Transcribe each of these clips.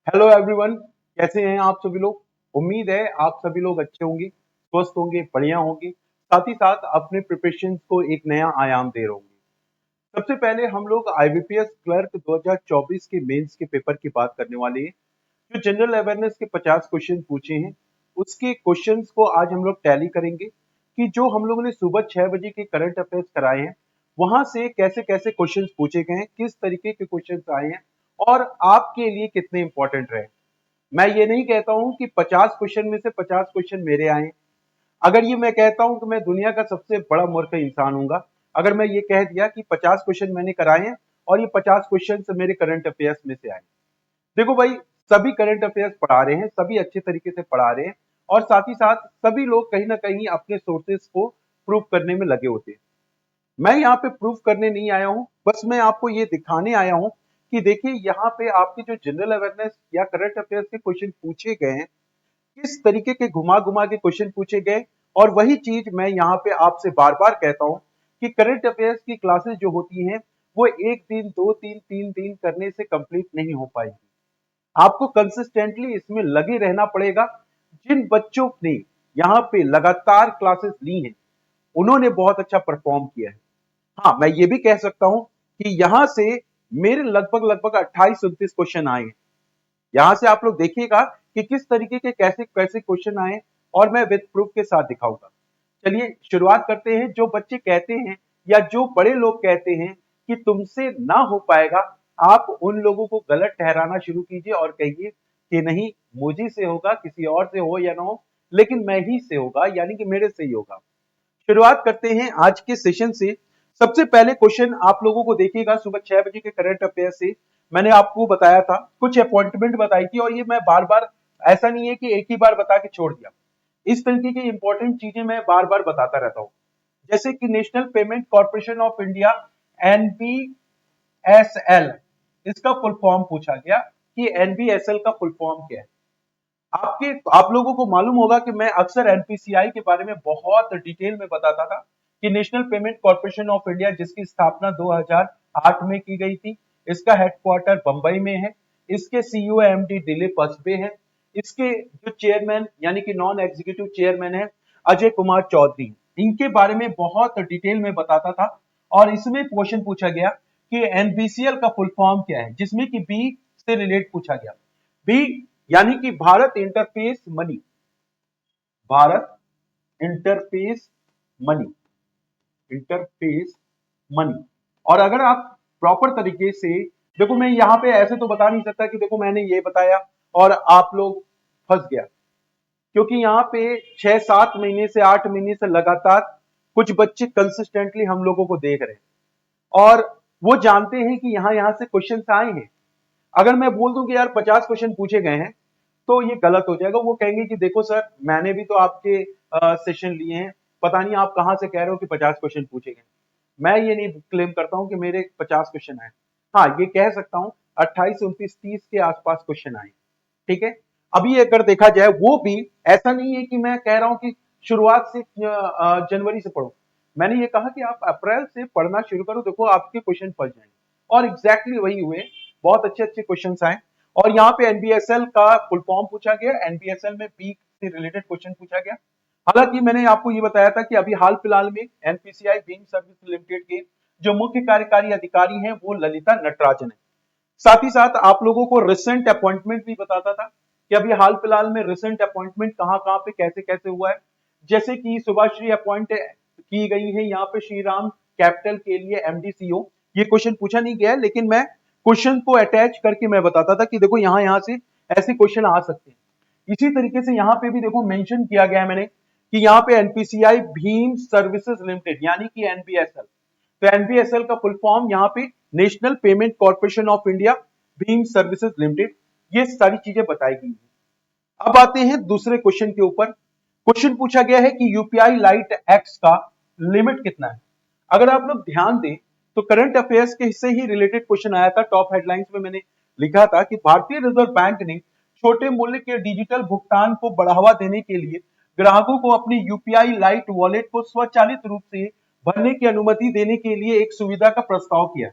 Hello everyone. कैसे हैं आप सभी लोग। उम्मीद है आप सभी लोग अच्छे होंगे, स्वस्थ होंगे, बढ़िया होंगे, साथ ही साथ अपने प्रिपरेशन को एक नया आयाम दे रहे होंगे। सबसे पहले हम लोग आईबीपीएस क्लर्क 2024 के मेंस के पेपर की बात करने वाले हैं। जो जनरल अवेयरनेस के 50 क्वेश्चन पूछे हैं, उसके क्वेश्चंस को आज हम लोग टैली करेंगे कि जो हम लोगों ने सुबह 6 बजे के करंट अफेयर्स कराए हैं, वहां से कैसे कैसे क्वेश्चंस पूछे गए हैं, किस तरीके के क्वेश्चंस आए हैं और आपके लिए कितने इंपॉर्टेंट रहे। मैं ये नहीं कहता हूं कि 50 क्वेश्चन में से 50 क्वेश्चन मेरे आए। अगर ये मैं कहता हूं कि मैं दुनिया का सबसे बड़ा मूर्ख इंसान हूंगा अगर मैं ये कह दिया कि 50 क्वेश्चन मैंने कराए हैं और ये 50 क्वेश्चन मेरे करंट अफेयर्स में से आए। देखो भाई, सभी करंट अफेयर्स पढ़ा रहे हैं, सभी अच्छे तरीके से पढ़ा रहे हैं और साथ ही साथ सभी लोग कहीं ना कहीं अपने सोर्सेस को प्रूव करने में लगे होते हैं। मैं यहाँ पे प्रूफ करने नहीं आया हूँ, बस मैं आपको ये दिखाने आया हूँ कि देखिए यहाँ पे आपके जो जनरल अवेयरनेस या करंट अफेयर्स के क्वेश्चन पूछे गए हैं, किस तरीके के घुमा घुमा के क्वेश्चन पूछे गए। और वही चीज मैं यहाँ पे आपसे बार बार कहता हूँ कि करंट अफेयर्स की क्लासेस जो होती हैं वो एक दिन, दो दिन, तीन दिन करने से कंप्लीट नहीं हो पाएगी। आपको कंसिस्टेंटली इसमें लगे रहना पड़ेगा। जिन बच्चों ने यहाँ पे लगातार क्लासेस ली हैं, उन्होंने बहुत अच्छा परफॉर्म किया है। हाँ, मैं ये भी कह सकता हूं कि यहां से मेरे लगभग लगभग 28-29 क्वेश्चन आए हैं। यहां से आप लोग देखिएगा कि किस तरीके के कैसे कैसे क्वेश्चन आए और मैं विद प्रूफ के साथ दिखाऊंगा। चलिए शुरुआत करते हैं। जो बच्चे कहते हैं या जो बड़े लोग कहते हैं कि तुमसे ना हो पाएगा, आप उन लोगों को गलत ठहराना शुरू कीजिए और कहिए कि नहीं, मुझे से होगा, किसी और से हो या ना हो, लेकिन मैं ही से होगा, यानी कि मेरे से ही होगा। शुरुआत करते हैं आज के सेशन से। सबसे पहले क्वेश्चन आप लोगों को देखिएगा, सुबह 6 बजे के करंट अफेयर से मैंने आपको बताया था, कुछ अपॉइंटमेंट बताई थी और ये मैं बार बार, ऐसा नहीं है कि एक ही बार बता के छोड़ दिया। इस तरीके की इंपॉर्टेंट चीजें मैं बार बार बताता रहता हूं। जैसे कि national payment corporation of India, NBSL, इसका फुल फॉर्म पूछा गया कि एनबीएसएल का फुल फॉर्म क्या है। आप लोगों को मालूम होगा कि मैं अक्सर एनपीसीआई के बारे में बहुत डिटेल में बताता था कि national payment corporation of India, जिसकी स्थापना 2008 में की गई थी, इसका हेडक्वार्टर बंबई में है। इसके सीईओ एमडी दिलीप बसबे हैं। इसके जो चेयरमैन यानी कि नॉन एग्जीक्यूटिव चेयरमैन है अजय कुमार चौधरी। इनके बारे में बहुत डिटेल में बताता था और इसमें क्वेश्चन पूछा गया कि एनबीसीएल का फुल फॉर्म क्या है, जिसमें कि बी से रिलेट पूछा गया। बी यानी कि Bharat interface money, Bharat interface money, interface money. और अगर आप प्रॉपर तरीके से देखो, मैं यहां पे ऐसे तो बता नहीं सकता कि देखो मैंने ये बताया और आप लोग फंस गया, क्योंकि यहाँ पे 6-7 महीने से 8 महीने से लगातार कुछ बच्चे कंसिस्टेंटली हम लोगों को देख रहे हैं और वो जानते हैं कि यहाँ यहाँ से क्वेश्चन आए हैं। अगर मैं बोल दूं कि यार 50 क्वेश्चन पूछे गए हैं, तो ये गलत हो जाएगा। वो कहेंगे कि देखो सर, मैंने भी तो आपके सेशन लिए हैं, पता नहीं आप कहां से कह रहे हो कि 50 क्वेश्चन पूछे गए। मैं ये नहीं क्लेम करता हूं कि मेरे 50 क्वेश्चन आए। हाँ, ये कह सकता हूं 28, 29, 30 के आसपास क्वेश्चन आए। ठीक है। अभी अगर देखा जाए, वो भी ऐसा नहीं है कि मैं कह रहा हूं कि शुरुआत से जनवरी से पढ़ो। मैंने ये कहा कि आप अप्रैल से पढ़ना शुरू करो, देखो आपके क्वेश्चन फंस जाएंगे। और एग्जैक्टली वही हुए, बहुत अच्छे अच्छे क्वेश्चन आए। और यहाँ पे एनबीएसएल का फुल फॉर्म पूछा गया, एनबीएसएल में बी से रिलेटेड क्वेश्चन पूछा गया। हालांकि मैंने आपको ये बताया था कि अभी हाल फिलहाल में एनपीसीआई बीइंग सर्विस लिमिटेड के जो मुख्य कार्यकारी अधिकारी हैं वो ललिता नटराजन है। साथ ही साथ आप लोगों को रिसेंट अपॉइंटमेंट भी बताता था कि अभी हाल फिलहाल में रिसेंट अपॉइंटमेंट कहां कहां पे कैसे कैसे हुआ है। जैसे कि सुभाश्री अपॉइंट की गई है यहाँ पे श्री राम कैपिटल के लिए एमडी सीईओ। ये क्वेश्चन पूछा नहीं गया है, लेकिन मैं क्वेश्चन को अटैच करके मैं बताता था कि देखो यहाँ यहाँ से ऐसे क्वेश्चन आ सकते हैं। इसी तरीके से यहाँ पे भी देखो मेंशन किया गया है मैंने कि यहाँ पे एनपीसीआई भीम सर्विसेज लिमिटेड यानी कि एनबीएसएल। तो एनबीएसएल का फुल फॉर्म यहाँ पे national payment corporation of India Bhim services limited. ये सारी चीजें बताई गई हैं। अब आते हैं दूसरे क्वेश्चन के ऊपर। क्वेश्चन पूछा गया है कि यूपीआई लाइट एक्स का लिमिट कितना है। अगर आप लोग ध्यान दें तो करंट अफेयर्स के से ही रिलेटेड क्वेश्चन आया था। टॉप हेडलाइंस में मैंने लिखा था कि भारतीय रिजर्व बैंक ने छोटे मूल्य के डिजिटल भुगतान को बढ़ावा देने के लिए ग्राहकों को अपनी यूपीआई लाइट वॉलेट को स्वचालित रूप से भरने की अनुमति देने के लिए एक सुविधा का प्रस्ताव किया।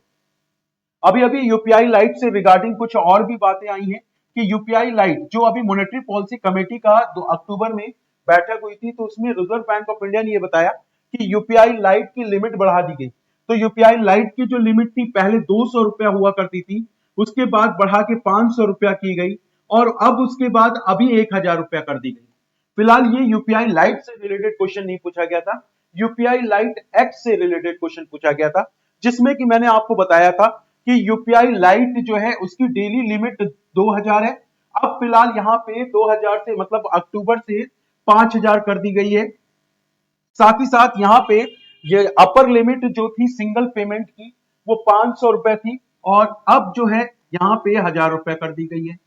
अभी अभी यूपीआई लाइट से रिगार्डिंग कुछ और भी बातें आई हैं कि यूपीआई लाइट जो अभी मॉनेटरी पॉलिसी कमेटी का 2 अक्टूबर में बैठक हुई थी, तो उसमें रिजर्व बैंक ऑफ इंडिया ने ये बताया कि यूपीआई लाइट की लिमिट बढ़ा दी गई। तो यूपीआई लाइट की जो लिमिट थी पहले 200 रुपया हुआ करती थी, उसके बाद बढ़ा के 500 रुपया की गई और अब उसके बाद अभी 1000 रुपया कर दी गई। फिलहाल ये यूपीआई लाइट से रिलेटेड क्वेश्चन नहीं पूछा गया था, यूपीआई लाइट एक्स से रिलेटेड क्वेश्चन पूछा गया था, जिसमें कि मैंने आपको बताया था कि यूपीआई लाइट जो है उसकी डेली लिमिट 2000 है। अब फिलहाल यहाँ पे 2000 से मतलब अक्टूबर से 5000 कर दी गई है। साथ ही साथ यहाँ पे ये अपर लिमिट जो थी सिंगल पेमेंट की वो 500 रुपए थी और अब जो है यहाँ पे 1000 रुपए कर दी गई है।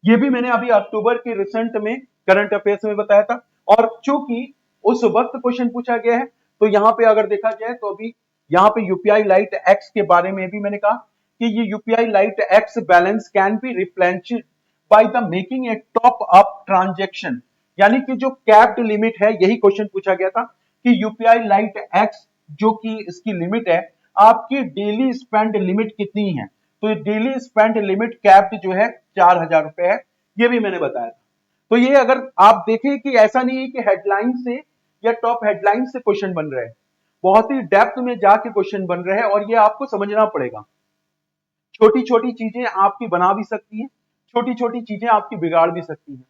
ये भी मैंने अभी अक्टूबर के रिसेंट में करंट अफेयर्स में बताया था। और चूंकि उस वक्त क्वेश्चन पूछा गया है तो यहाँ पे अगर देखा जाए तो अभी यहाँ पे यूपीआई लाइट एक्स के बारे में भी मैंने कहा कि ये UPI light x balance can be replenished by the making a top up transaction, यानी कि जो कैप्ड लिमिट है, यही क्वेश्चन पूछा गया था कि यूपीआई लाइट एक्स जो कि इसकी लिमिट है, आपकी डेली स्पेंड लिमिट कितनी है। तो ये डेली स्पेंड लिमिट कैप्ड जो है 4000 रुपए है, ये भी मैंने बताया था। तो ये अगर आप देखें कि ऐसा नहीं है कि हेडलाइन से या टॉप हेडलाइन से क्वेश्चन बन रहे हैं, बहुत ही डेप्थ में जाके क्वेश्चन बन रहे हैं और ये आपको समझना पड़ेगा। छोटी छोटी चीजें आपकी बना भी सकती हैं, छोटी छोटी चीजें आपकी बिगाड़ भी सकती हैं,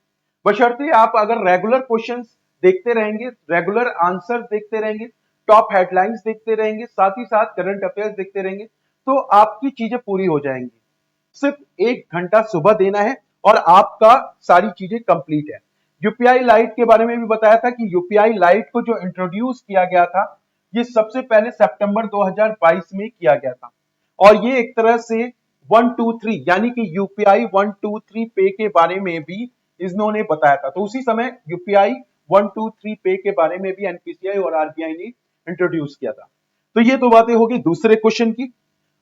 बशर्ते आप अगर रेगुलर क्वेश्चंस देखते रहेंगे, रेगुलर आंसर देखते रहेंगे, टॉप हेडलाइंस देखते रहेंगे, साथ ही साथ करंट अफेयर्स देखते रहेंगे, तो आपकी चीजें पूरी हो जाएंगी। सिर्फ 1 घंटा सुबह देना है और आपका सारी चीजें कंप्लीट है। यूपीआई लाइट के बारे में भी बताया था कि यूपीआई लाइट को जो इंट्रोड्यूस किया गया था, ये सबसे पहले सितंबर 2022 में किया गया था और ये एक तरह से 123 यानी कि यूपीआई 123 पे के बारे में भी इन्होंने बताया था। तो उसी समय यूपीआई 123 पे के बारे में भी एनपीसीआई और आरबीआई ने इंट्रोड्यूस किया था। तो ये तो बातें होगी दूसरे क्वेश्चन की।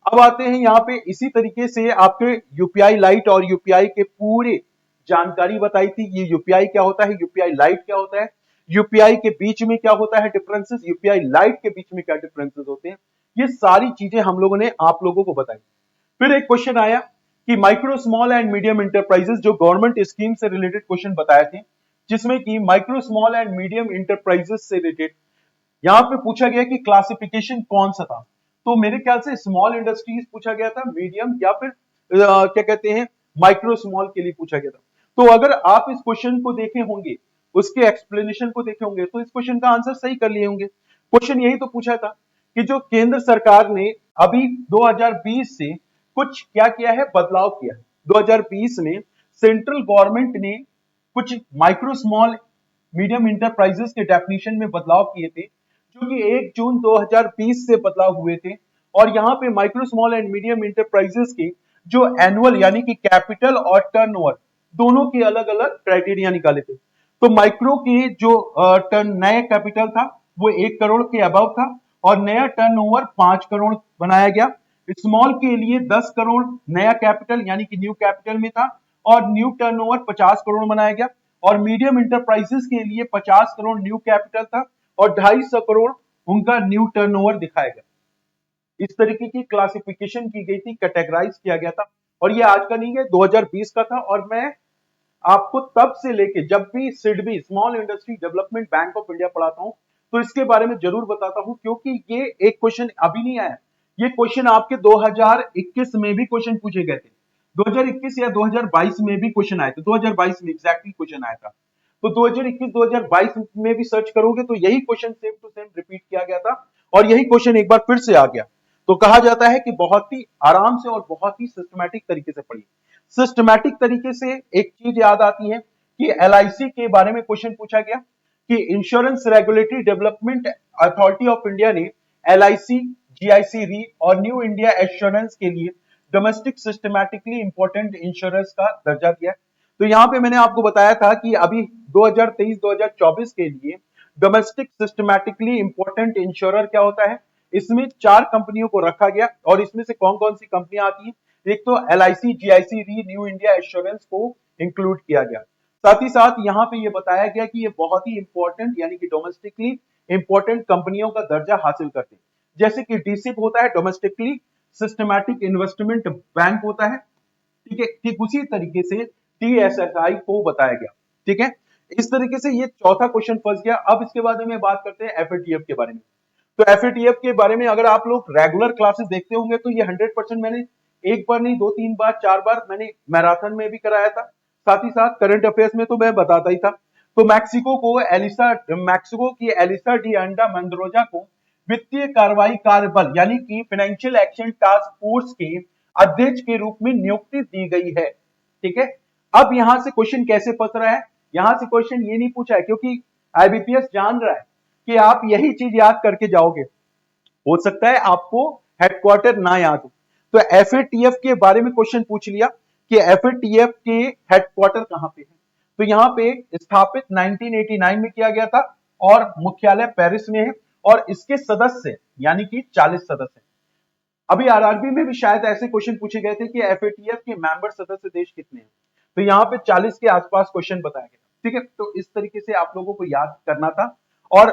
अब आते हैं यहाँ पे इसी तरीके से आपके यूपीआई लाइट और यूपीआई के पूरे जानकारी बताई थी। ये यूपीआई क्या होता है, यूपीआई लाइट क्या होता है, यूपीआई के बीच में क्या होता है डिफरेंसेस, यूपीआई लाइट के बीच में क्या डिफरेंसेस होते हैं, ये सारी चीजें हम लोगों ने आप लोगों को बताई। फिर एक क्वेश्चन आया कि micro small and medium enterprises, जो गवर्नमेंट स्कीम से रिलेटेड क्वेश्चन बताए थे, जिसमें कि micro small and medium enterprises से रिलेटेड यहाँ पे पूछा गया कि क्लासिफिकेशन कौन सा था। तो मेरे ख्याल से स्मॉल इंडस्ट्रीज पूछा गया था, मीडियम या फिर क्या कहते हैं माइक्रो स्मॉल के लिए पूछा गया था। तो अगर आप इस क्वेश्चन को देखे होंगे, उसके एक्सप्लेनेशन को देखे होंगे, तो इस क्वेश्चन का आंसर सही कर लिए होंगे। क्वेश्चन यही तो पूछा था कि जो केंद्र सरकार ने अभी 2020 से कुछ क्या किया है, बदलाव किया है। 2020 में सेंट्रल गवर्नमेंट ने कुछ माइक्रो स्मॉल मीडियम इंटरप्राइजेस के डेफिनेशन में बदलाव किए थे, जो कि 1 जून 2020 से बदलाव हुए थे। और यहाँ पे micro small and medium enterprises के जो एनुअल यानी कि कैपिटल और टर्नओवर दोनों के अलग अलग क्राइटेरिया निकाले थे। तो माइक्रो की जो टर्न नया कैपिटल था वो 1 करोड़ के अबव था और नया टर्नओवर 5 करोड़ बनाया गया। स्मॉल के लिए 10 करोड़ नया कैपिटल यानी कि न्यू कैपिटल में था और न्यू टर्नओवर 50 करोड़ बनाया गया। और मीडियम इंटरप्राइजेस के लिए 50 करोड़ न्यू कैपिटल था और 250 करोड़ उनका न्यू टर्नओवर दिखाया गया। इस तरीके की क्लासिफिकेशन की गई थी, कैटेगराइज किया गया था। और ये आज का नहीं है, 2020 का था। और मैं आपको तब से लेके जब भी SIDBI small industry development bank of India पढ़ाता हूं तो इसके बारे में जरूर बताता हूं, क्योंकि ये एक क्वेश्चन अभी नहीं आया, ये क्वेश्चन आपके 2021 में भी क्वेश्चन पूछे गए थे। 2021 या 2022 में भी क्वेश्चन आए थे, 2022 में एग्जैक्टली क्वेश्चन आया था। तो 2021-2022 में भी सर्च करोगे तो यही question same to same repeat किया गया था और यही क्वेश्चन एक बार फिर से आ गया। तो कहा जाता है कि बहुत ही आराम से और बहुत ही सिस्टमैटिक तरीके से पढ़िए। सिस्टमैटिक तरीके से एक चीज याद आती है कि एलआईसी के बारे में क्वेश्चन पूछा गया कि insurance regulatory development authority of India ने एलआईसी, जीआईसी री और न्यू इंडिया एश्योरेंस के लिए डोमेस्टिक सिस्टमैटिकली इंपॉर्टेंट इंश्योरेंस का दर्जा दिया। तो यहाँ पे मैंने आपको बताया था कि अभी 2023-2024 के लिए डोमेस्टिक सिस्टमैटिकली इंपॉर्टेंट इंश्योरर क्या होता है, इसमें 4 कंपनियों को रखा गया और इसमें से कौन कौन सी कंपनियां आती हैं, एक तो एलआईसी, जीआईसी री, न्यू इंडिया एश्योरेंस को इंक्लूड किया गया। साथ ही साथ यहाँ पे ये बताया गया कि ये बहुत ही इंपॉर्टेंट यानी कि डोमेस्टिकली इंपॉर्टेंट कंपनियों का दर्जा हासिल करते हैं। जैसे कि डीसिप होता है, डोमेस्टिकली सिस्टमैटिक इन्वेस्टमेंट बैंक होता है, ठीक है। ठीक उसी तरीके से TSSI को बताया गया। ठीक है, इस तरीके से ये चौथा क्वेश्चन फंस गया। अब इसके बाद में बात करते हैं FATF के बारे में। तो FATF के बारे में अगर आप लोग रेगुलर क्लासेस देखते होंगे तो ये 100% मैंने एक बार नहीं, दो तीन बार, चार बार मैंने मैराथन में भी कराया था, साथ ही साथ करंट अफेयर्स में तो मैं बताता ही था। तो मैक्सिको की एलिसा डी अंडा मेंडोजा को वित्तीय कार्रवाई कार्यबल यानी कि फाइनेंशियल एक्शन टास्क फोर्स के अध्यक्ष के रूप में नियुक्ति दी गई है। ठीक है, अब यहां से क्वेश्चन कैसे फंस रहा है, यहां से क्वेश्चन ये नहीं पूछा है क्योंकि IBPS जान रहा है कि आप यही चीज याद करके जाओगे, हो सकता है आपको हेडक्वार्टर ना याद हो। तो FATF के बारे में क्वेश्चन पूछ लिया कि FATF के हेडक्वार्टर कहां पे है। तो यहां पे स्थापित 1989 में किया गया था और मुख्यालय पेरिस में है और इसके सदस्य यानी कि 40 सदस्य। अभी RRB में भी शायद ऐसे क्वेश्चन पूछे गए थे कि FATF के मेंबर सदस्य देश कितने हैं, तो यहाँ पे 40 के आसपास क्वेश्चन बताया गया। ठीक है, तो इस तरीके से आप लोगों को याद करना था और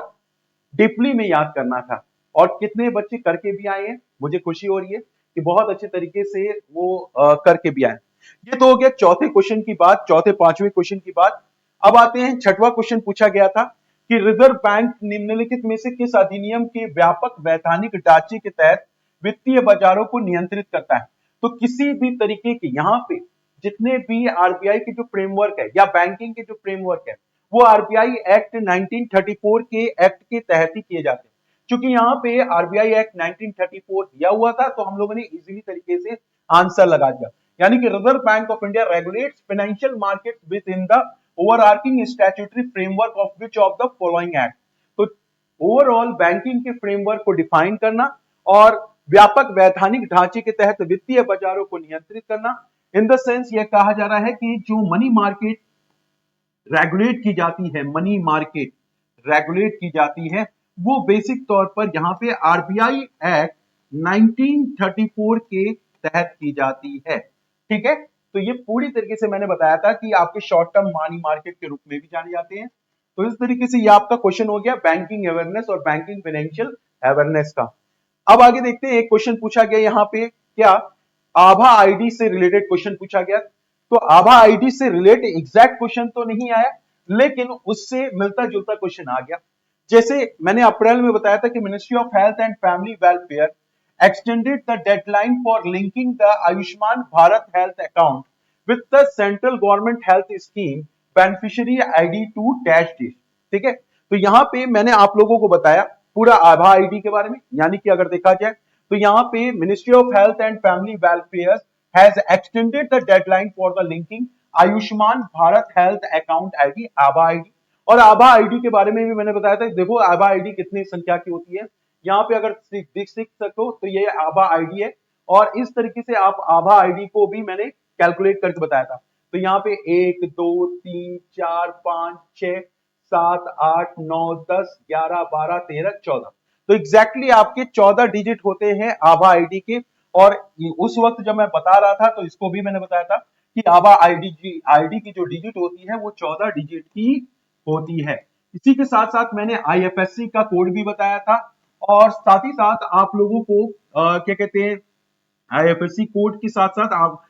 डीपली में याद करना था। और कितने बच्चे करके भी आए हैं, मुझे खुशी हो रही है कि बहुत अच्छे तरीके से वो करके भी आए। ये तो हो गया चौथे क्वेश्चन की बात, चौथे पांचवें क्वेश्चन की बात। अब आते हैं छठवां क्वेश्चन पूछा गया था कि रिजर्व बैंक निम्नलिखित में से किस अधिनियम के व्यापक वैधानिक ढांचे के तहत वित्तीय बाजारों को नियंत्रित करता है। तो किसी भी तरीके की यहाँ पे जितने भी RBI के जो फ्रेमवर्क है या बैंकिंग के जो फ्रेमवर्क है वो RBI एक्ट 1934 के एक्ट के तहत ही किए जाते हैं। क्योंकि यहाँ पे RBI एक्ट 1934 दिया हुआ था तो हम लोगों ने इजीली तरीके से आंसर लगा दिया, यानी कि reserve bank of India regulates financial market with in the overarching statutory framework of which of the following act. तो ओवरऑल बैंकिंग के फ्रेमवर्क को डिफाइन करना और व्यापक वैधानिक ढांचे के तहत वित्तीय बाजारों को नियंत्रित करना। इन द सेंस ये कहा जा रहा है कि जो मनी मार्केट रेगुलेट की जाती है, मनी मार्केट रेगुलेट की जाती है वो बेसिक तौर पर यहाँ पे RBI एक्ट 1934 के तहत की जाती है। ठीक है, तो ये पूरी तरीके से मैंने बताया था कि आपके शॉर्ट टर्म मनी मार्केट के रूप में भी जाने जाते हैं। तो इस तरीके से ये आपका क्वेश्चन हो गया बैंकिंग अवेयरनेस और बैंकिंग फाइनेंशियल अवेयरनेस का। अब आगे देखते हैं, एक क्वेश्चन पूछा गया यहाँ पे, क्या आभा आईडी से रिलेटेड क्वेश्चन पूछा गया। तो आभा आईडी से रिलेटेड एग्जैक्ट क्वेश्चन तो नहीं आया लेकिन उससे मिलता जुलता क्वेश्चन आ गया। जैसे मैंने अप्रैल में बताया था कि ministry of health and family welfare extended the deadline for linking the Ayushman Bharat health account with the central government health scheme beneficiary ID to dash date. ठीक है, तो यहाँ पे मैंने आप लोगों को बताया पूरा आभा आईडी के बारे में, यानी कि अगर देखा जाए तो यहाँ पे ministry of health and family welfare has extended the deadline for the linking Ayushman Bharat health account ID Abha ID. और आभा आईडी के बारे में भी मैंने बताया था, देखो आभा आईडी कितनी संख्या की होती है, यहाँ पे अगर सीख सको तो ये आभा आईडी है। और इस तरीके से आप आभा आईडी को भी मैंने कैलकुलेट करके बताया था। तो यहाँ पे 1 2 3 4 5 6 7 8 9 10 11 12 13 14, तो एग्जैक्टली आपके 14 डिजिट होते हैं आभा आईडी के। और उस वक्त जब मैं बता रहा था तो इसको भी मैंने बताया था कि आभा आईडी की जो डिजिट होती है वो 14 डिजिट की होती है। इसी के साथ साथ मैंने IFSC का कोड भी बताया था और साथ ही साथ आप लोगों को क्या कहते हैं IFSC कोड के साथ साथ आप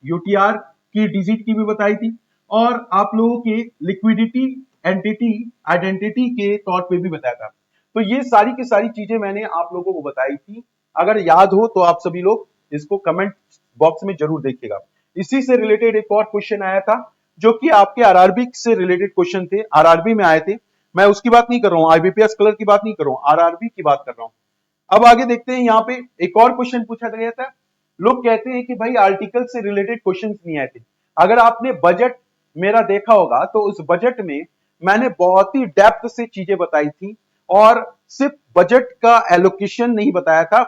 यूटीआर की डिजिट की भी बताई थी और आप लोगों के लिक्विडिटी एंटिटी आइडेंटिटी के तौर पे भी बताया था। तो ये सारी की सारी चीजें मैंने आप लोगों को बताई थी। अगर याद हो तो आप सभी लोग इसको कमेंट बॉक्स में जरूर देखिएगा। इसी से रिलेटेड एक और क्वेश्चन आया था जो कि आपके RRB से रिलेटेड क्वेश्चन थे, RRB में आए थे। मैं उसकी बात नहीं कर रहा हूँ, IBPS कलर की बात नहीं कर रहा हूँ, RRB की बात कर रहा हूँ। अब आगे देखते हैं, यहाँ पे एक और क्वेश्चन पूछा गया था। लोग कहते हैं कि भाई आर्टिकल से रिलेटेड क्वेश्चंस नहीं आए थे। अगर आपने बजट मेरा देखा होगा तो उस बजट में मैंने बहुत ही डेप्थ से चीजें बताई थी और सिर्फ बजट का एलोकेशन नहीं बताया था,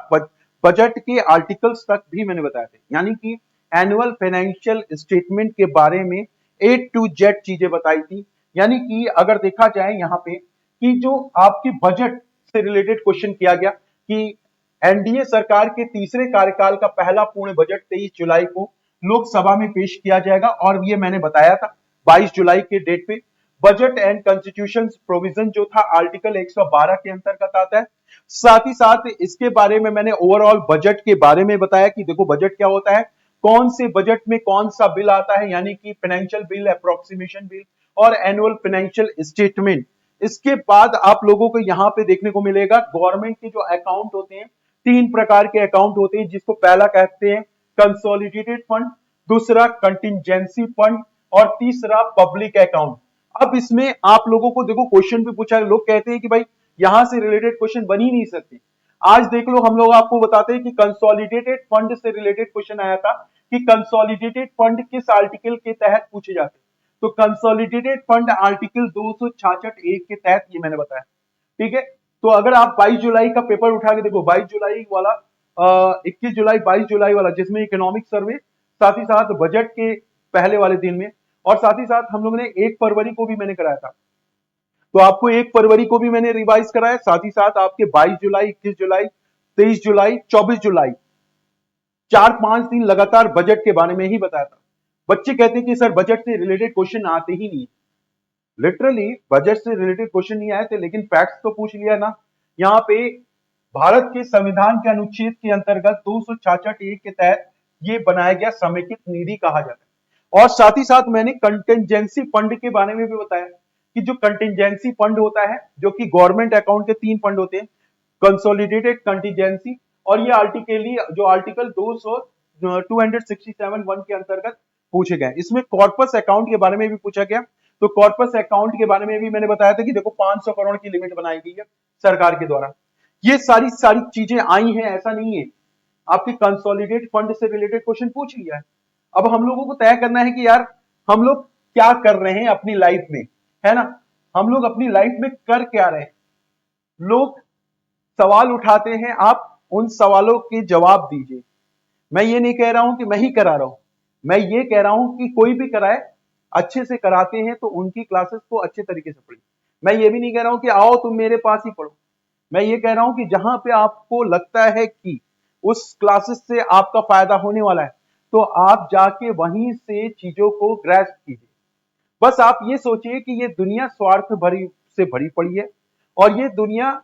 बजट के आर्टिकल्स तक भी मैंने बताया था, यानी कि एनुअल फाइनेंशियल स्टेटमेंट के बारे में A to Z चीजें बताई थी। यानी कि अगर देखा जाए यहाँ पे कि जो आपकी बजट से रिलेटेड क्वेश्चन किया गया कि एनडीए सरकार के तीसरे कार्यकाल का पहला पूर्ण बजट 23 जुलाई को लोकसभा में पेश किया जाएगा और ये मैंने बताया था 22 जुलाई के डेट पे। बजट एंड कॉन्स्टिट्यूशन प्रोविजन जो था आर्टिकल 112 के अंतर्गत आता है। साथ ही साथ इसके बारे में मैंने ओवरऑल बजट के बारे में बताया कि देखो बजट क्या होता है, कौन से बजट में कौन सा बिल आता है, यानी कि फाइनेंशियल बिल, अप्रोक्सीमेशन बिल और एनुअल फाइनेंशियल स्टेटमेंट। इसके बाद आप लोगों को यहाँ पे देखने को मिलेगा गवर्नमेंट के जो अकाउंट होते हैं, तीन प्रकार के अकाउंट होते हैं, जिसको पहला कहते हैं कंसोलिडेटेड फंड, दूसरा कंटिजेंसी फंड और तीसरा पब्लिक अकाउंट। अब इसमें आप लोगों को देखो क्वेश्चन भी पूछा है, लोग कहते हैं कि भाई यहां से रिलेटेड क्वेश्चन बन ही नहीं सकते। आज देख लो, हम लोग आपको बताते हैं कि कंसोलिडेटेड फंड से रिलेटेड क्वेश्चन आया था कि कंसोलिडेटेड फंड किस आर्टिकल के तहत पूछे जाते हैं। तो कंसोलिडेटेड फंड आर्टिकल 266(1) के तहत, ये मैंने बताया, ठीक है। तो अगर आप 22 जुलाई का पेपर उठा के देखो, 22 जुलाई वाला, 21 जुलाई 22 जुलाई वाला, जिसमें इकोनॉमिक सर्वे, साथ ही साथ बजट के पहले वाले दिन में, और साथ ही साथ हम लोगों ने 1 फरवरी को भी मैंने कराया था। तो आपको 1 फरवरी को भी मैंने रिवाइज कराया, साथ ही साथ आपके 22 जुलाई, 21 जुलाई, 23 जुलाई, 24 जुलाई, 4-5 दिन लगातार बजट के बारे में ही बताया था। बच्चे कहते हैं कि सर बजट से रिलेटेड क्वेश्चन आते ही नहीं। लिटरली बजट से रिलेटेड क्वेश्चन नहीं आए थे, लेकिन फैक्ट्स तो पूछ लिया ना। यहाँ पे भारत के संविधान के अनुच्छेद के अंतर्गत 266(1) के तहत ये बनाया गया समेकित निधि कहा जाता है। और साथ ही साथ मैंने कंटिजेंसी फंड के बारे में भी बताया कि जो कंटिजेंसी फंड होता है, जो कि गवर्नमेंट अकाउंट के 3 फंड होते हैं, कंसोलिडेटेड, कंटिजेंसी और ये आर्टिकली जो आर्टिकल 267(1) के अंतर्गत पूछे गए। इसमें कॉर्पस अकाउंट के बारे में भी पूछा गया। तो कॉर्पस अकाउंट के बारे में भी मैंने बताया था कि देखो 500 करोड़ की लिमिट बनाई गई है सरकार के द्वारा। ये सारी सारी चीजें आई हैं, ऐसा नहीं है। आपके कंसोलिडेट फंड से रिलेटेड क्वेश्चन पूछ लिया है। अब हम लोगों को तय करना है कि यार हम लोग क्या कर रहे हैं अपनी लाइफ में, है ना। हम लोग अपनी लाइफ में कर क्या रहे हैं। लोग सवाल उठाते हैं, आप उन सवालों के जवाब दीजिए। मैं ये नहीं कह रहा हूं कि मैं ही करा रहा हूं, मैं ये कह रहा हूं कि कोई भी कराए, अच्छे से कराते हैं तो उनकी क्लासेस को अच्छे तरीके से पढ़िए। मैं ये भी नहीं कह रहा हूं कि आओ तुम मेरे पास ही पढ़ो। मैं ये कह रहा हूं कि जहां पे आपको लगता है कि उस क्लासेस से आपका फायदा होने वाला है, तो आप जाके वहीं से चीजों को ग्रैस्प कीजिए। बस आप ये सोचिए कि ये दुनिया स्वार्थ भरी से भरी पड़ी है, और ये दुनिया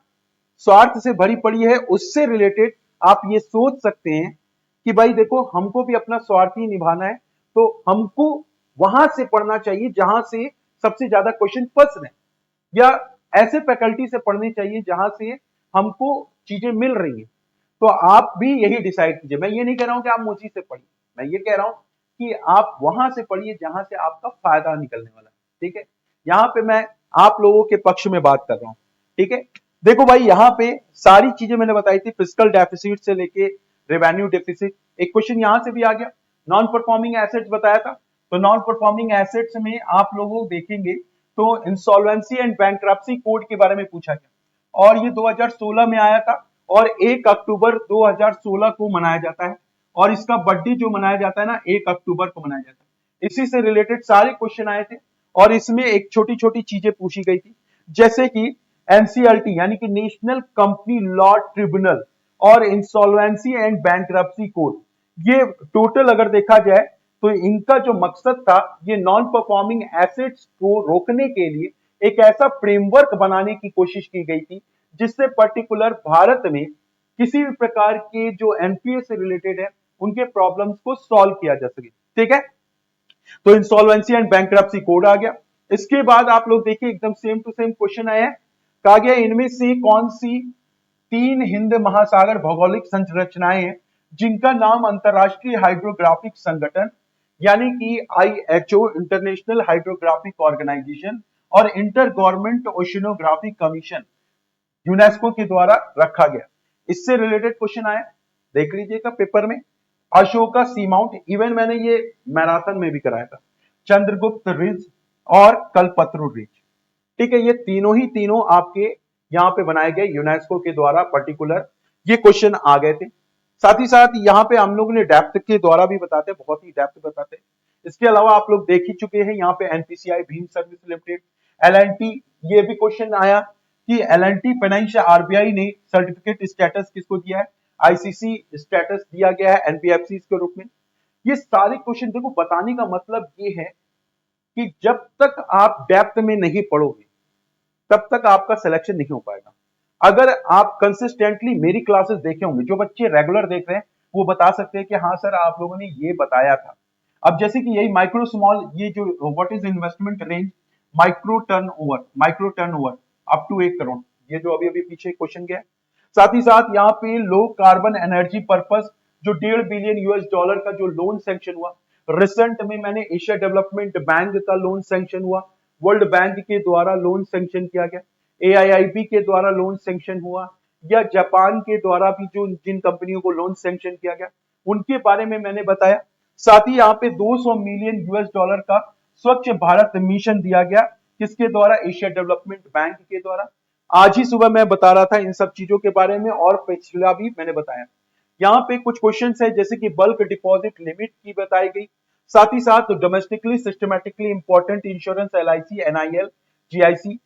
स्वार्थ से भरी पड़ी है, उससे रिलेटेड आप ये सोच सकते हैं कि भाई देखो हमको भी अपना स्वार्थ ही निभाना है, तो हमको वहां से पढ़ना चाहिए जहां से सबसे ज्यादा क्वेश्चन फंस रहे हैं, या ऐसे फैकल्टी से पढ़नी चाहिए जहां से हमको चीजें मिल रही हैं। तो आप भी यही डिसाइड कीजिए। मैं ये नहीं कह रहा हूं कि आप मुझी से पढ़िए, मैं ये कह रहा हूं कि आप वहां से पढ़िए जहां से आपका फायदा निकलने वाला है, ठीक है। यहां पे मैं आप लोगों के पक्ष में बात कर रहा हूं, ठीक है। देखो भाई, यहां पे सारी चीजें मैंने बताई थी, फिस्कल डेफिसिट से लेके रेवेन्यू डेफिसिट। एक क्वेश्चन यहां से भी आ गया, नॉन परफॉर्मिंग एसेट्स बताया था। तो नॉन परफॉर्मिंग एसेट्स में आप लोग देखेंगे तो इंसॉल्वेंसी एंड बैंक्रप्सी कोड के बारे में पूछा गया, और ये 2016 में आया था, और 1 अक्टूबर 2016 को मनाया जाता है, और इसका बर्थडे जो मनाया जाता है ना, 1 अक्टूबर को मनाया जाता है। इसी से रिलेटेड सारे क्वेश्चन आए थे, और इसमें एक छोटी छोटी चीजें पूछी गई थी, जैसे कि एनसीएलटी यानी कि नेशनल कंपनी लॉ ट्रिब्यूनल और इंसॉल्वेंसी एंड बैंक्रप्सी कोड। ये टोटल अगर देखा जाए तो इनका जो मकसद था, ये नॉन परफॉर्मिंग एसेट्स को रोकने के लिए एक ऐसा फ्रेमवर्क बनाने की कोशिश की गई थी, जिससे पर्टिकुलर भारत में किसी भी प्रकार के जो एनपीए से रिलेटेड है उनके प्रॉब्लम्स को सॉल्व किया जा सके, ठीक है। तो इंसॉल्वेंसी एंड बैंक्रप्सी कोड आ गया। इसके बाद आप लोग देखिए एकदम सेम टू सेम क्वेश्चन आया है, कहा गया इनमें से कौन सी 3 हिंद महासागर भौगोलिक संरचनाएं हैं जिनका नाम अंतरराष्ट्रीय हाइड्रोग्राफिक संगठन यानी कि आईएचओ इंटरनेशनल हाइड्रोग्राफिक ऑर्गेनाइजेशन और इंटर गवर्नमेंट ओशिनोग्राफिक कमीशन यूनेस्को के द्वारा रखा गया। इससे रिलेटेड क्वेश्चन आया, देख लीजिएगा पेपर में। अशोका सी माउंट, इवन मैंने ये मैराथन में भी कराया था। चंद्रगुप्त रिज और कल्पतरु रिज, ठीक है। ये तीनों ही तीनों आपके यहाँ पे बनाए गए यूनेस्को के द्वारा पर्टिकुलर, ये क्वेश्चन आ गए थे। साथ ही साथ यहाँ पे हम लोग ने डेप्थ के द्वारा भी बताते, बहुत ही डेप्थ बताते। इसके अलावा आप लोग देख ही चुके हैं यहाँ पे एनपीसीआई भीम सर्विस लिमिटेड, एलएनटी, ये भी क्वेश्चन आया कि एलएनटी फाइनेंस आरबीआई ने सर्टिफिकेट स्टेटस किसको दिया है, आईसीसी स्टेटस दिया गया है एनबीएफसी के रूप में। ये सारे क्वेश्चन देखो, बताने का मतलब ये है कि जब तक आप डेप्थ में नहीं पढ़ोगे तब तक आपका सिलेक्शन नहीं हो पाएगा। अगर आप कंसिस्टेंटली मेरी क्लासेस देखे होंगे, जो बच्चे रेगुलर देख रहे हैं वो बता सकते हैं कि हाँ सर आप लोगों ने ये बताया था। अब जैसे कि यही माइक्रो स्मॉल, ये जो what is investment range, micro turnover up to 1 crore, ये जो अभी अभी पीछे क्वेश्चन गया है। साथ ही साथ यहाँ पे लो कार्बन एनर्जी पर्पस जो 1.5 बिलियन यूएस डॉलर का जो लोन सैंक्शन हुआ, रिसेंट में मैंने एशिया डेवलपमेंट बैंक का लोन सैंक्शन हुआ, वर्ल्ड बैंक के द्वारा लोन सैंक्शन किया गया, एआईआईबी के द्वारा लोन सैंक्शन हुआ, या जापान के द्वारा भी जो जिन कंपनियों को लोन सैंक्शन किया गया उनके बारे में मैंने बताया। साथ ही यहाँ पे 200 मिलियन यूएस डॉलर का स्वच्छ भारत मिशन दिया गया, किसके द्वारा, एशिया डेवलपमेंट बैंक के द्वारा। आज ही सुबह मैं बता रहा था इन सब चीजों के बारे में, और पिछला भी मैंने बताया। यहाँ पे कुछ क्वेश्चंस है जैसे कि बल्क डिपॉजिट लिमिट की बताई गई, साथ ही साथ domestically systematically important insurance LIC NIL GIC,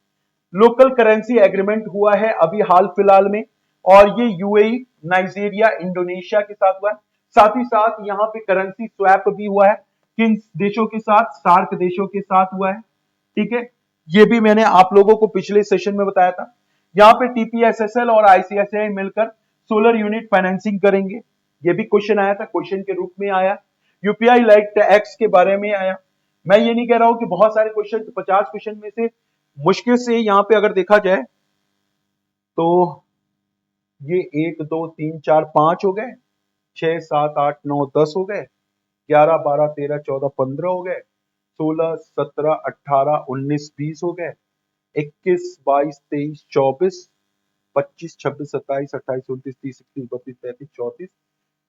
local currency agreement हुआ है अभी हाल फिलहाल में, और ये यूएई, नाइजीरिया, इंडोनेशिया के साथ हुआ है। साथ ही साथ यहाँ पे करेंसी स्वैप भी हुआ है, किन देशों के साथ, सार्क देशों के साथ हुआ है। ठीक है, ये भी मैंने आप लोगों को पिछले सेशन में बताया था। यहाँ पे टीपीएसएसएल और आईसीआईसीआई मिलकर सोलर यूनिट फाइनेंसिंग करेंगे, ये भी क्वेश्चन आया था, क्वेश्चन के रूप में आया। यूपीआई लाइक टैक्स के बारे में आया। मैं ये नहीं कह रहा हूं कि बहुत सारे क्वेश्चन, 50 क्वेश्चन में से मुश्किल से यहाँ पे अगर देखा जाए तो ये 1 2 3 4 5 हो गए, 6 7 8 9 10 हो गए, 11 12 13 14 15 हो गए, 16 17 18 19 20 हो गए, 21 22 24 25 26 27 28 29 30 31 32 33 34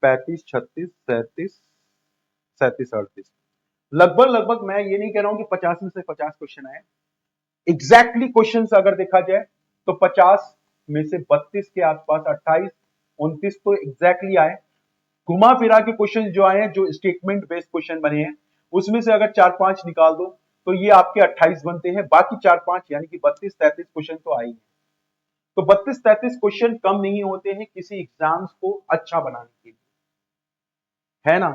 35 36 37 38 लगभग लगभग। मैं ये नहीं कह रहा हूं कि 50 में से 50 क्वेश्चन आए, एग्जैक्टली क्वेश्चन अगर देखा जाए तो 50 में से 32 के आसपास, 28 29 तो एग्जैक्टली आए। घुमा फिरा के क्वेश्चन जो आए हैं, जो स्टेटमेंट बेस्ड क्वेश्चन बने हैं, उसमें से अगर 4 5 निकाल दो तो ये आपके 28 बनते हैं, बाकी 4 5 यानी कि 32 33 क्वेश्चन तो आए ही। तो 32 33 क्वेश्चन कम नहीं होते हैं किसी एग्जाम्स को अच्छा बनाने के लिए, है ना।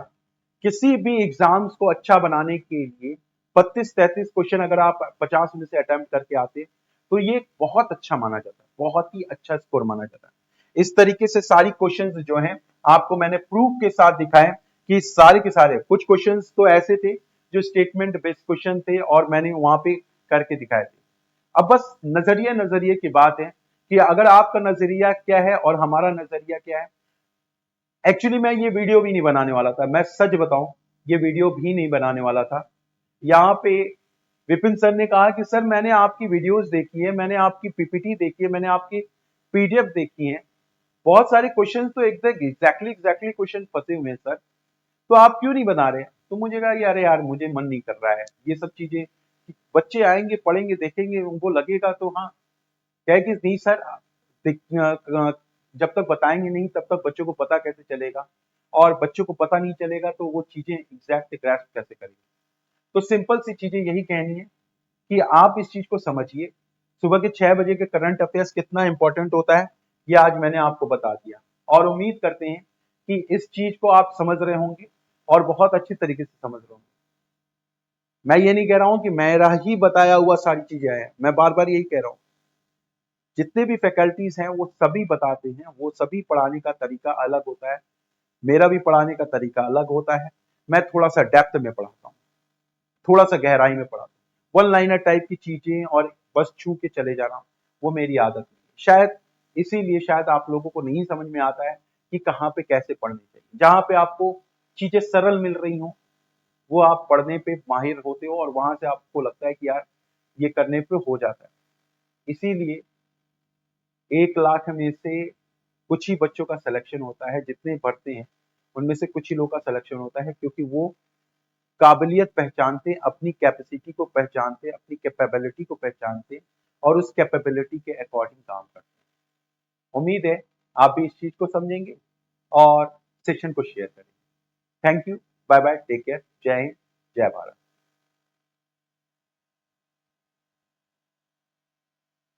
किसी भी एग्जाम्स को अच्छा बनाने के लिए 32 33 क्वेश्चन अगर आप 50 में से अटेम्प्ट करके आते तो ये बहुत अच्छा माना जाता है, बहुत ही अच्छा स्कोर माना जाता है। इस तरीके से सारी क्वेश्चंस जो हैं आपको मैंने प्रूफ के साथ दिखाए कि सारे के सारे, कुछ क्वेश्चंस तो ऐसे थे जो स्टेटमेंट बेस्ड क्वेश्चन थे और मैंने वहां पे करके दिखाए थे। अब बस नजरिया नजरिए की बात है कि अगर आपका नजरिया क्या है और हमारा नजरिया क्या है। एक्चुअली मैं ये वीडियो भी नहीं बनाने वाला था, मैं सच बताऊं, ये वीडियो भी नहीं बनाने वाला था। यहाँ पे विपिन सर ने कहा कि सर मैंने आपकी वीडियोस देखी है, मैंने आपकी पीपीटी देखी है, मैंने आपकी पीडीएफ देखी है, बहुत सारे क्वेश्चन तो एग्जैक्टली क्वेश्चन फंसे हुए हैं सर, तो आप क्यों नहीं बना रहे। तो मुझे कहा यार यार मुझे मन नहीं कर रहा है ये सब चीजें, बच्चे आएंगे पढ़ेंगे देखेंगे उनको लगेगा तो हाँ, कहे कि नहीं सर, जब तक बताएंगे नहीं तब तक बच्चों को पता कैसे चलेगा, और बच्चों को पता नहीं चलेगा तो वो चीजें एग्जैक्ट ग्रैस्प कैसे करेंगे। तो सिंपल सी चीजें यही कहनी है कि आप इस चीज को समझिए, सुबह के 6 बजे के करंट अफेयर्स कितना इंपॉर्टेंट होता है ये आज मैंने आपको बता दिया, और उम्मीद करते हैं कि इस चीज को आप समझ रहे होंगे और बहुत अच्छी तरीके से समझ रहे होंगे। मैं ये नहीं कह रहा हूं कि मेरा ही बताया हुआ सारी चीजें हैं, मैं बार बार यही कह रहा हूं, जितने भी फैकल्टीज हैं वो सभी बताते हैं, वो सभी पढ़ाने का तरीका अलग होता है, मेरा भी पढ़ाने का तरीका अलग होता है। मैं थोड़ा सा डेप्थ में पढ़ाता हूँ, थोड़ा सा गहराई में पढ़ाता हूँ, वन लाइनर टाइप की चीजें और बस छू के चले जाना वो मेरी आदत नहीं है। शायद इसीलिए शायद आप लोगों को नहीं समझ में आता है कि कहाँ पे कैसे पढ़नी चाहिए। जहां पे आपको चीजें सरल मिल रही हो वो आप पढ़ने पे माहिर होते हो, और वहां से आपको लगता है कि यार ये करने पे हो जाता है। इसीलिए 1 लाख में से कुछ ही बच्चों का सिलेक्शन होता है, जितने भरते हैं उनमें से कुछ ही लोगों का सिलेक्शन होता है, क्योंकि वो काबिलियत पहचानते, अपनी कैपेसिटी को पहचानते, अपनी कैपेबिलिटी को पहचानते और उस कैपेबिलिटी के अकॉर्डिंग काम करते हैं। उम्मीद है आप भी इस चीज को समझेंगे और सेशन को शेयर करेंगे। Thank you, bye bye, take care, जय हिंद, जय भारत।